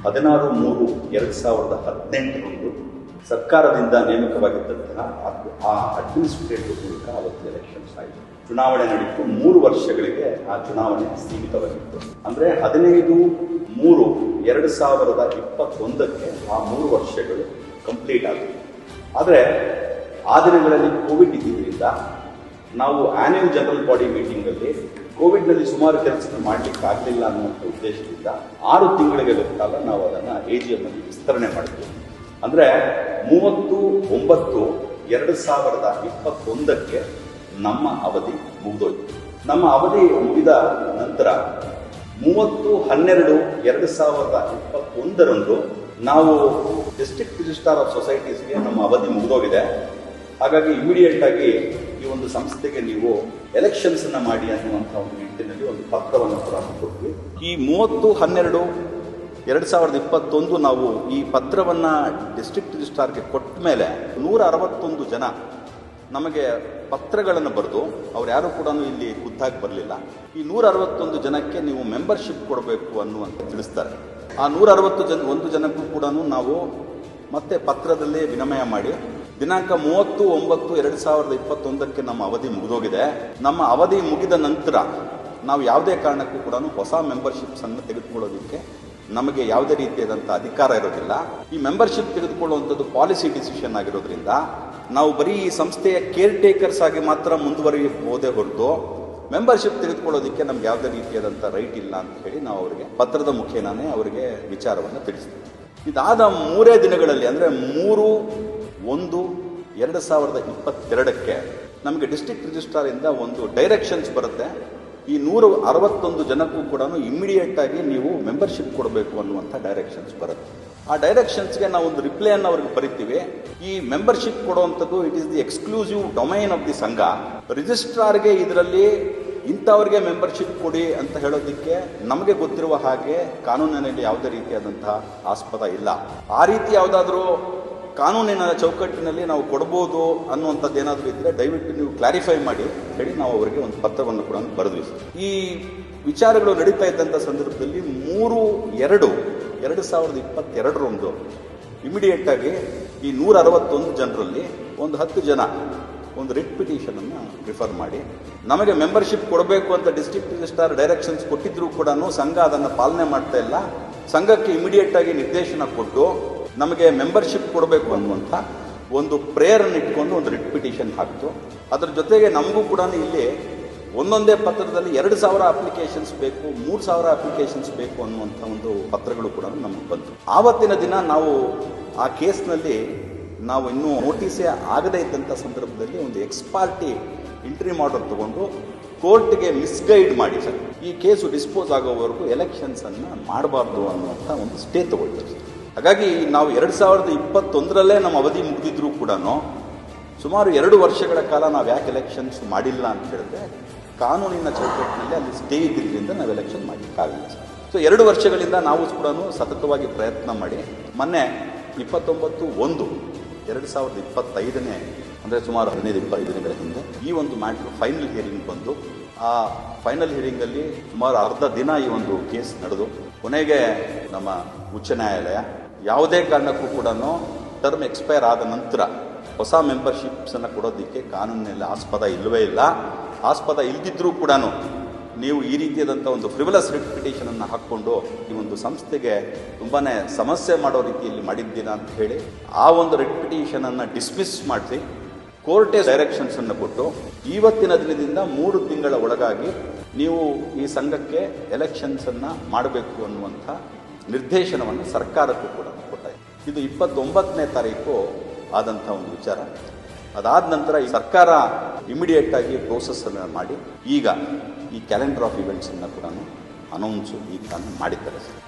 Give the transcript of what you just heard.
16/3/2018 ಸರ್ಕಾರದಿಂದ ನೇಮಕವಾಗಿದ್ದಂತಹ ಆ ಅಡ್ಮಿನಿಸ್ಟ್ರೇಟಿವ್ ಮೂಲಕ ಅವತ್ತು ಎಲೆಕ್ಷನ್ಸ್ ಆಯಿತು. ಚುನಾವಣೆ ನಡೀತು. 3 ವರ್ಷಗಳಿಗೆ ಆ ಚುನಾವಣೆ ಸೀಮಿತವಾಗಿತ್ತು. ಅಂದರೆ 15/3/2021ಕ್ಕೆ ಆ 3 ವರ್ಷಗಳು ಕಂಪ್ಲೀಟ್ ಆಯಿತು. ಆದರೆ ಆ ದಿನಗಳಲ್ಲಿ ಕೋವಿಡ್ ಇದ್ದಿದ್ದರಿಂದ ನಾವು ಆನ್ಯುವಲ್ ಜನರಲ್ ಬಾಡಿ ಮೀಟಿಂಗಲ್ಲಿ ಕೋವಿಡ್ನಲ್ಲಿ ಸುಮಾರು ಕೆಲಸ ಮಾಡಲಿಕ್ಕೆ ಆಗಲಿಲ್ಲ ಅನ್ನುವಂಥ ಉದ್ದೇಶದಿಂದ 6 ತಿಂಗಳಿಗೆ ಕಾಲ ನಾವು ಅದನ್ನು AGM ಅಲ್ಲಿ ವಿಸ್ತರಣೆ ಮಾಡಿದ್ವಿ. ಅಂದರೆ 30/9/2021ಕ್ಕೆ ನಮ್ಮ ಅವಧಿ ಮುಗಿದೋಯ್ತು. ನಮ್ಮ ಅವಧಿ ಮುಗಿದ ನಂತರ 30/12/2021 ನಾವು ಡಿಸ್ಟ್ರಿಕ್ಟ್ ರಿಜಿಸ್ಟ್ರಾರ್ ಆಫ್ ಸೊಸೈಟೀಸ್ಗೆ ನಮ್ಮ ಅವಧಿ ಮುಗಿದೋಗಿದೆ. ಹಾಗಾಗಿ ಇಮಿಡಿಯೇಟ್ ಆಗಿ ಈ ಒಂದು ಸಂಸ್ಥೆಗೆ ನೀವು ಎಲೆಕ್ಷನ್ಸ್ ಅನ್ನ ಮಾಡಿ ಅನ್ನುವಂಥ ಒಂದು ನಿಟ್ಟಿನಲ್ಲಿ ಒಂದು ಪತ್ರವನ್ನು ಕೂಡ ಕೊಟ್ವಿ. ಈ 30/12/2021 ನಾವು ಈ ಪತ್ರವನ್ನ ಡಿಸ್ಟ್ರಿಕ್ಟ್ ರಿಜಿಸ್ಟ್ರಾರ್ಗೆ ಕೊಟ್ಟ ಮೇಲೆ 161 ಜನ ನಮಗೆ ಪತ್ರಗಳನ್ನು ಬರೆದು ಅವ್ರು ಯಾರು ಕೂಡ ಇಲ್ಲಿ ಖುದ್ದಾಗಿ ಬರಲಿಲ್ಲ. ಈ 161 ಜನಕ್ಕೆ ನೀವು ಮೆಂಬರ್ಶಿಪ್ ಕೊಡಬೇಕು ಅನ್ನುವಂತ ತಿಳಿಸ್ತಾರೆ. ಆ 161 ಜನಕ್ಕೂ ಕೂಡ ನಾವು ಮತ್ತೆ ಪತ್ರದಲ್ಲೇ ವಿನಿಮಯ ಮಾಡಿ ದಿನಾಂಕ 30/9/2021ಕ್ಕೆ ನಮ್ಮ ಅವಧಿ ಮುಗಿದೋಗಿದೆ. ನಮ್ಮ ಅವಧಿ ಮುಗಿದ ನಂತರ ನಾವು ಯಾವುದೇ ಕಾರಣಕ್ಕೂ ಕೂಡ ಹೊಸ ಮೆಂಬರ್ಶಿಪ್ಸ್ ಅನ್ನು ತೆಗೆದುಕೊಳ್ಳೋದಕ್ಕೆ ನಮಗೆ ಯಾವುದೇ ರೀತಿಯಾದಂಥ ಅಧಿಕಾರ ಇರೋದಿಲ್ಲ. ಈ ಮೆಂಬರ್ಶಿಪ್ ತೆಗೆದುಕೊಳ್ಳುವಂಥದ್ದು ಪಾಲಿಸಿ ಡಿಸಿಷನ್ ಆಗಿರೋದ್ರಿಂದ ನಾವು ಬರೀ ಈ ಸಂಸ್ಥೆಯ ಕೇರ್ ಟೇಕರ್ಸ್ ಆಗಿ ಮಾತ್ರ ಮುಂದುವರಿಯಬಹುದೇ ಹೊರತು ಮೆಂಬರ್ಶಿಪ್ ತೆಗೆದುಕೊಳ್ಳೋದಕ್ಕೆ ನಮ್ಗೆ ಯಾವುದೇ ರೀತಿಯಾದಂಥ ರೈಟ್ ಇಲ್ಲ ಅಂತ ಹೇಳಿ ನಾವು ಅವರಿಗೆ ಪತ್ರದ ಮುಖೇನಾನೇ ಅವರಿಗೆ ವಿಚಾರವನ್ನು ತಿಳಿಸ್ತೀವಿ. ಇದಾದ 3 ದಿನಗಳಲ್ಲಿ ಅಂದರೆ 3/1/2022ಕ್ಕೆ ನಮಗೆ ಡಿಸ್ಟ್ರಿಕ್ಟ್ ರಿಜಿಸ್ಟ್ರಾರ್ ಇಂದ ಒಂದು ಡೈರೆಕ್ಷನ್ಸ್ ಬರುತ್ತೆ. ಈ 161 ಜನಕ್ಕೂ ಕೂಡ ಇಮಿಡಿಯೇಟ್ ಆಗಿ ನೀವು ಮೆಂಬರ್ಶಿಪ್ ಕೊಡಬೇಕು ಅನ್ನುವಂಥ ಡೈರೆಕ್ಷನ್ಸ್ ಬರುತ್ತೆ. ಆ ಡೈರೆಕ್ಷನ್ಸ್ಗೆ ನಾವು ಒಂದು ರಿಪ್ಲೈಯನ್ನು ಅವ್ರಿಗೆ ಬರಿತೀವಿ. ಈ ಮೆಂಬರ್ಶಿಪ್ ಕೊಡುವಂಥದ್ದು it is the exclusive domain of the ಸಂಘ. ರಿಜಿಸ್ಟ್ರಾರ್ಗೆ ಇದರಲ್ಲಿ ಇಂಥವ್ರಿಗೆ ಮೆಂಬರ್ಶಿಪ್ ಕೊಡಿ ಅಂತ ಹೇಳೋದಕ್ಕೆ ನಮಗೆ ಗೊತ್ತಿರುವ ಹಾಗೆ ಕಾನೂನಿನಲ್ಲಿ ಯಾವುದೇ ರೀತಿಯಾದಂತಹ ಆಸ್ಪದ ಇಲ್ಲ. ಆ ರೀತಿ ಯಾವುದಾದ್ರೂ ಕಾನೂನಿನ ಚೌಕಟ್ಟಿನಲ್ಲಿ ನಾವು ಕೊಡ್ಬೋದು ಅನ್ನುವಂಥದ್ದು ಏನಾದರೂ ಇದ್ದರೆ ದಯವಿಟ್ಟು ನೀವು ಕ್ಲಾರಿಫೈ ಮಾಡಿ ಹೇಳಿ ನಾವು ಅವರಿಗೆ ಒಂದು ಪತ್ರವನ್ನು ಕೂಡ ಬರೆದ್ವಿ. ಈ ವಿಚಾರಗಳು ನಡೀತಾ ಇದ್ದಂಥ ಸಂದರ್ಭದಲ್ಲಿ 3/2/2022 ಇಮಿಡಿಯೇಟ್ ಆಗಿ ಈ 161 ಜನರಲ್ಲಿ ಒಂದು 10 ಜನ ಒಂದು ರಿಟ್ ಪಿಟಿಷನ್ ಅನ್ನು ರಿಫರ್ ಮಾಡಿ ನಮಗೆ ಮೆಂಬರ್ಶಿಪ್ ಕೊಡಬೇಕು ಅಂತ ಡಿಸ್ಟ್ರಿಕ್ಟ್ ರಿಜಿಸ್ಟ್ರಾರ್ ಡೈರೆಕ್ಷನ್ಸ್ ಕೊಟ್ಟಿದ್ರು ಕೂಡ ಸಂಘ ಅದನ್ನು ಪಾಲನೆ ಮಾಡ್ತಾ ಇಲ್ಲ. ಸಂಘಕ್ಕೆ ಇಮಿಡಿಯೇಟ್ ಆಗಿ ನಿರ್ದೇಶನ ಕೊಟ್ಟು ನಮಗೆ ಮೆಂಬರ್ಶಿಪ್ ಕೊಡಬೇಕು ಅನ್ನುವಂಥ ಒಂದು ಪ್ರೇಯರನ್ನು ಇಟ್ಕೊಂಡು ಒಂದು ರಿಟ್ ಪಿಟಿಷನ್ ಹಾಕ್ತು. ಅದರ ಜೊತೆಗೆ ನಮಗೂ ಕೂಡ ಇಲ್ಲಿ ಒಂದೊಂದೇ ಪತ್ರದಲ್ಲಿ 2,000 ಅಪ್ಲಿಕೇಶನ್ಸ್ ಬೇಕು, 3,000 ಅಪ್ಲಿಕೇಶನ್ಸ್ ಬೇಕು ಅನ್ನುವಂಥ ಒಂದು ಪತ್ರಗಳು ಕೂಡ ನಮಗೆ ಬಂತು. ಆವತ್ತಿನ ದಿನ ನಾವು ಆ ಕೇಸ್ನಲ್ಲಿ ನಾವು ಇನ್ನೂ ನೋಟಿಸೇ ಆಗದೇ ಇದ್ದಂಥ ಸಂದರ್ಭದಲ್ಲಿ ಒಂದು ಎಕ್ಸ್ಪಾರ್ಟಿ ಇಂಟ್ರಿ ಆರ್ಡರ್ ತಗೊಂಡು ಕೋರ್ಟ್ಗೆ ಮಿಸ್ಗೈಡ್ ಮಾಡಿ ಸರ್ ಈ ಕೇಸು ಡಿಸ್ಪೋಸ್ ಆಗೋವರೆಗೂ ಎಲೆಕ್ಷನ್ಸನ್ನು ಮಾಡಬಾರ್ದು ಅನ್ನುವಂಥ ಒಂದು ಸ್ಟೇ ತಗೊಳ್ತಾರೆ ಸರ್. ಹಾಗಾಗಿ ನಾವು 2021ರಲ್ಲೇ ನಮ್ಮ ಅವಧಿ ಮುಗಿದಿದ್ರೂ ಕೂಡ ಸುಮಾರು 2 ವರ್ಷಗಳ ಕಾಲ ನಾವು ಯಾಕೆ ಎಲೆಕ್ಷನ್ಸ್ ಮಾಡಿಲ್ಲ ಅಂತ ಹೇಳಿದ್ರೆ ಕಾನೂನಿನ ಚೌಕಟ್ಟಿನಲ್ಲಿ ಅಲ್ಲಿ ಸ್ಟೇ ಇದ್ದಿದ್ದರಿಂದ ನಾವು ಎಲೆಕ್ಷನ್ ಮಾಡಲಿಕ್ಕಾಗಲಿಲ್ಲ ಸರ್. ಸೊ 2 ವರ್ಷಗಳಿಂದ ನಾವು ಕೂಡ ಸತತವಾಗಿ ಪ್ರಯತ್ನ ಮಾಡಿ ಮೊನ್ನೆ 29/1/2025 ಅಂದರೆ ಸುಮಾರು 15-20 ದಿನಗಳ ಹಿಂದೆ ಈ ಒಂದು ಮ್ಯಾಟ್ರ್ ಫೈನಲ್ ಹಿಯರಿಂಗ್ ಬಂದು ಆ ಫೈನಲ್ ಹಿಯರಿಂಗಲ್ಲಿ ಸುಮಾರು ಅರ್ಧ ದಿನ ಈ ಒಂದು ಕೇಸ್ ನಡೆದು ಕೊನೆಗೆ ನಮ್ಮ ಉಚ್ಚ ನ್ಯಾಯಾಲಯ ಯಾವುದೇ ಕಾರಣಕ್ಕೂ ಕೂಡ ಟರ್ಮ್ ಎಕ್ಸ್ಪೈರ್ ಆದ ನಂತರ ಹೊಸ ಮೆಂಬರ್ಶಿಪ್ಸನ್ನು ಕೊಡೋದಕ್ಕೆ ಕಾನೂನಿನಲ್ಲಿ ಆಸ್ಪದ ಇಲ್ಲವೇ ಇಲ್ಲ. ಆಸ್ಪದ ಇಲ್ದಿದ್ರೂ ಕೂಡ ನೀವು ಈ ರೀತಿಯಾದಂಥ ಒಂದು ಫ್ರಿವಲಸ್ ರಿಟ್ ಪಿಟಿಷನನ್ನು ಹಾಕ್ಕೊಂಡು ಈ ಒಂದು ಸಂಸ್ಥೆಗೆ ತುಂಬಾ ಸಮಸ್ಯೆ ಮಾಡೋ ರೀತಿಯಲ್ಲಿ ಮಾಡಿದ್ದೀರಾ ಅಂತ ಹೇಳಿ ಆ ಒಂದು ರಿಟ್ ಪಿಟಿಷನನ್ನು ಡಿಸ್ಮಿಸ್ ಮಾಡಿಸಿ ಕೋರ್ಟೇ ಡೈರೆಕ್ಷನ್ಸನ್ನು ಕೊಟ್ಟು ಇವತ್ತಿನ ದಿನದಿಂದ 3 ತಿಂಗಳ ಒಳಗಾಗಿ ನೀವು ಈ ಸಂಘಕ್ಕೆ ಎಲೆಕ್ಷನ್ಸನ್ನು ಮಾಡಬೇಕು ಅನ್ನುವಂಥ ನಿರ್ದೇಶನವನ್ನು ಸರ್ಕಾರಕ್ಕೂ ಕೂಡ ಕೊಟ್ಟಾಯಿತು. ಇದು 29ನೇ ತಾರೀಕು ಆದಂಥ ಒಂದು ವಿಚಾರ. ಅದಾದ ನಂತರ ಈ ಸರ್ಕಾರ ಇಮಿಡಿಯೇಟ್ ಆಗಿ ಪ್ರೋಸೆಸ್ಸನ್ನು ಮಾಡಿ ಈಗ ಈ ಕ್ಯಾಲೆಂಡರ್ ಆಫ್ ಇವೆಂಟ್ಸನ್ನು ಕೂಡ ಅನೌನ್ಸು ಈಗ ಮಾಡಿದ್ದಾರೆ ಸರ್.